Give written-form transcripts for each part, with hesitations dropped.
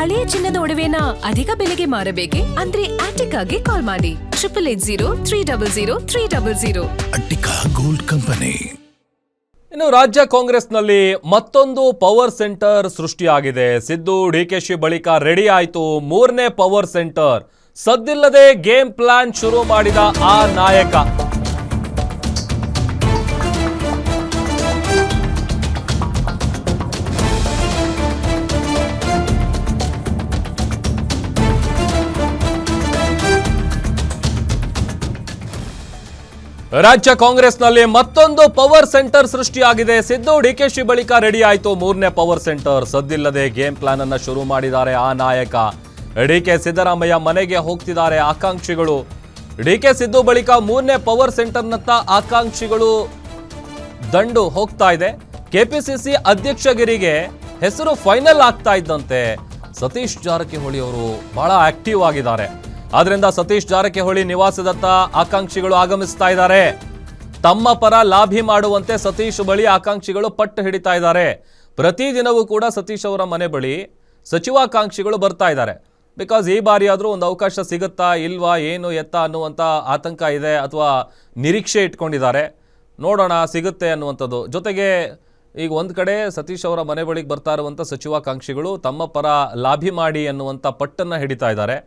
ಹಳೆಯ ಚಿನ್ನದ ಒಡವೆನ ಅಧಿಕ ಬೆಲೆಗೆ ಮಾರಬೇಕೆ ಅಂದ್ರೆ ಆಟಿಕಾಗೆ ಕಾಲ್ ಮಾಡಿ 8880300300. Attica gold company. ಇನ್ನು ರಾಜ್ಯ ಕಾಂಗ್ರೆಸ್ನಲ್ಲಿ ಮತ್ತೊಂದು ಪವರ್ ಸೆಂಟರ್ ಸೃಷ್ಟಿಯಾಗಿದೆ. ಸಿದ್ದು ಡಿಕೆಶಿ ಬಳಿಕ ರೆಡಿ ಆಯಿತು ಮೂರನೇ ಪವರ್ ಸೆಂಟರ್. ಸದ್ದಿಲ್ಲದೆ ಗೇಮ್ ಪ್ಲಾನ್ ಶುರು ಮಾಡಿದ ಆ ನಾಯಕ. ರಾಜ್ಯ ಕಾಂಗ್ರೆಸ್ನಲ್ಲಿ ಮತ್ತೊಂದು ಪವರ್ ಸೆಂಟರ್ ಸೃಷ್ಟಿಯಾಗಿದೆ. ಸಿದ್ದು ಡಿಕೆಶಿ ಬಳಿಕ ರೆಡಿ ಆಯಿತು ಮೂರನೇ ಪವರ್ ಸೆಂಟರ್. ಸದ್ದಿಲ್ಲದೆ ಗೇಮ್ ಪ್ಲಾನ್ ಅನ್ನ ಶುರು ಮಾಡಿದ್ದಾರೆ ಆ ನಾಯಕ. ಡಿಕೆ ಸಿದ್ದರಾಮಯ್ಯ ಮನೆಗೆ ಹೋಗ್ತಿದ್ದಾರೆ ಆಕಾಂಕ್ಷಿಗಳು. ಡಿಕೆ ಸಿದ್ದು ಬಳಿಕ ಮೂರನೇ ಪವರ್ ಸೆಂಟರ್ನತ್ತ ಆಕಾಂಕ್ಷಿಗಳು ದಂಡು ಹೋಗ್ತಾ ಇದೆ. ಕೆಪಿಸಿಸಿ ಅಧ್ಯಕ್ಷಗಿರಿಗೆ ಹೆಸರು ಫೈನಲ್ ಆಗ್ತಾ ಇದ್ದಂತೆ ಸತೀಶ್ ಜಾರಕಿಹೊಳಿ ಅವರು ಬಹಳ ಆಕ್ಟಿವ್ ಆಗಿದ್ದಾರೆ. ಆದ್ರಿಂದ ಸತೀಶ್ ಜಾರಕಿಹೊಳಿ ನಿವಾಸದತ್ತ ಆಕಾಂಕ್ಷಿಗಳು ಆಗಮಿಸ್ತಾ ಇದ್ದಾರೆ. ತಮ್ಮ ಪರ ಲಾಭಿ ಮಾಡುವಂತೆ ಸತೀಶ್ ಬಳಿ ಆಕಾಂಕ್ಷಿಗಳು ಪಟ್ಟು ಹಿಡಿತಾ ಇದ್ದಾರೆ. ಪ್ರತಿದಿನವೂ ಕೂಡ ಸತೀಶ್ ಅವರ ಮನೆ ಬಳಿ ಸಚಿವಾಕಾಂಕ್ಷಿಗಳು ಬರ್ತಾ ಇದ್ದಾರೆ. ಬಿಕಾಸ್ ಈ ಬಾರಿ ಆದರೂ ಒಂದು ಅವಕಾಶ ಸಿಗುತ್ತಾ ಇಲ್ವಾ ಏನು ಎತ್ತ ಅನ್ನುವಂಥ ಆತಂಕ ಇದೆ, ಅಥವಾ ನಿರೀಕ್ಷೆ ಇಟ್ಕೊಂಡಿದ್ದಾರೆ. ನೋಡೋಣ ಸಿಗುತ್ತೆ ಅನ್ನುವಂಥದ್ದು. ಜೊತೆಗೆ ಈಗ ಒಂದು ಕಡೆ ಸತೀಶ್ ಅವರ ಮನೆ ಬಳಿಗೆ ಬರ್ತಾ ಇರುವಂಥ ಸಚಿವಾಕಾಂಕ್ಷಿಗಳು ತಮ್ಮ ಪರ ಲಾಭಿ ಮಾಡಿ ಅನ್ನುವಂಥ ಪಟ್ಟನ್ನು ಹಿಡಿತಾ ಇದ್ದಾರೆ.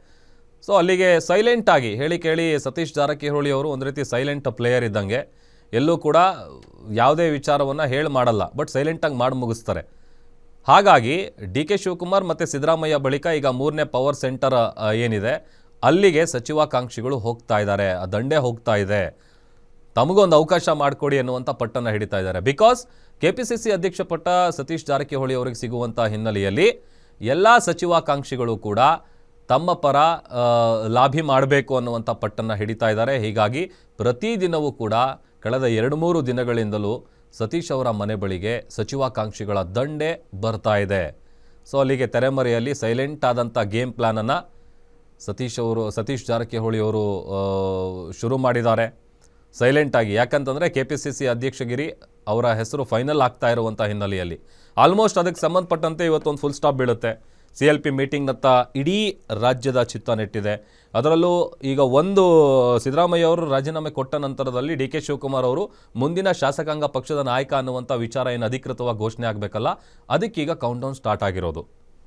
ಸೊ ಅಲ್ಲಿಗೆ ಸೈಲೆಂಟ್ ಆಗಿ ಹೇಳಿ ಕೇಳಿ ಸತೀಶ್ ಜಾರಕಿಹೊಳಿ ಅವರು ಒಂದು ರೀತಿ ಸೈಲೆಂಟ್ ಪ್ಲೇಯರ್ ಇದ್ದಂಗೆ. ಎಲ್ಲೂ ಕೂಡ ಯಾವುದೇ ವಿಚಾರವನ್ನು ಹೇಳಿ ಮಾಡಲ್ಲ, ಬಟ್ ಸೈಲೆಂಟಾಗಿ ಮಾಡಿ ಮುಗಿಸ್ತಾರೆ. ಹಾಗಾಗಿ ಡಿ ಕೆ ಶಿವಕುಮಾರ್ ಮತ್ತು ಸಿದ್ದರಾಮಯ್ಯ ಬಳಿಕ ಈಗ ಮೂರನೇ ಪವರ್ ಸೆಂಟರ್ ಏನಿದೆ ಅಲ್ಲಿಗೆ ಸಚಿವಾಕಾಂಕ್ಷಿಗಳು ಹೋಗ್ತಾ ಇದ್ದಾರೆ. ಆ ದಂಡೆ ಹೋಗ್ತಾ ಇದೆ. ತಮಗೊಂದು ಅವಕಾಶ ಮಾಡಿಕೊಡಿ ಅನ್ನುವಂಥ ಪಟ್ಟನ್ನು ಹಿಡಿತಾ ಇದ್ದಾರೆ. ಬಿಕಾಸ್ ಕೆಪಿಸಿಸಿ ಅಧ್ಯಕ್ಷ ಪಟ್ಟ ಸತೀಶ್ ಜಾರಕಿಹೊಳಿ ಅವರಿಗೆ ಸಿಗುವಂಥ ಹಿನ್ನೆಲೆಯಲ್ಲಿ ಎಲ್ಲ ಸಚಿವಾಕಾಂಕ್ಷಿಗಳು ಕೂಡ ತಮ್ಮ ಪರ ಲಾಭಿ ಮಾಡಬೇಕು ಅನ್ನುವಂಥ ಪಟ್ಟನ್ನು ಹಿಡಿತಾ ಇದ್ದಾರೆ. ಹೀಗಾಗಿ ಪ್ರತಿದಿನವೂ ಕೂಡ ಕಳೆದ 2-3 ದಿನಗಳಿಂದಲೂ ಸತೀಶ್ ಅವರ ಮನೆ ಬಳಿಗೆ ಸಚಿವಾಕಾಂಕ್ಷಿಗಳ ದಂಡೆ ಬರ್ತಾ ಇದೆ. ಸೊ ಅಲ್ಲಿಗೆ ತೆರೆಮರೆಯಲ್ಲಿ ಸೈಲೆಂಟ್ ಆದಂಥ ಗೇಮ್ ಪ್ಲಾನನ್ನು ಸತೀಶ್ ಜಾರಕಿಹೊಳಿ ಅವರು ಶುರು ಮಾಡಿದ್ದಾರೆ ಸೈಲೆಂಟಾಗಿ. ಯಾಕಂತಂದರೆ ಕೆಪಿಸಿಸಿ ಅಧ್ಯಕ್ಷಗಿರಿ ಅವರ ಹೆಸರು ಫೈನಲ್ ಆಗ್ತಾ ಇರುವಂಥ ಹಿನ್ನೆಲೆಯಲ್ಲಿ ಆಲ್ಮೋಸ್ಟ್ ಅದಕ್ಕೆ ಸಂಬಂಧಪಟ್ಟಂತೆ ಇವತ್ತೊಂದು ಫುಲ್ ಸ್ಟಾಪ್ ಬೀಳುತ್ತೆ. CLP ಮೀಟಿಂಗ್ನತ್ತ ಇಡೀ ರಾಜ್ಯದ ಚಿತ್ತ ನೆಟ್ಟಿದೆ. ಅದರಲ್ಲೂ ಈಗ ಒಂದು ಸಿದ್ದರಾಮಯ್ಯ ಅವರು ರಾಜೀನಾಮೆ ಕೊಟ್ಟ ನಂತರದಲ್ಲಿ ಡಿ ಕೆ ಶಿವಕುಮಾರ್ ಅವರು ಮುಂದಿನ ಶಾಸಕಾಂಗ ಪಕ್ಷದ ನಾಯಕ ಅನ್ನುವಂಥ ವಿಚಾರ ಏನು ಅಧಿಕೃತವಾಗಿ ಘೋಷಣೆ ಆಗಬೇಕಲ್ಲ, ಅದಕ್ಕೀಗ ಕೌಂಟ್ಡೌನ್ ಸ್ಟಾರ್ಟ್ ಆಗಿರೋದು.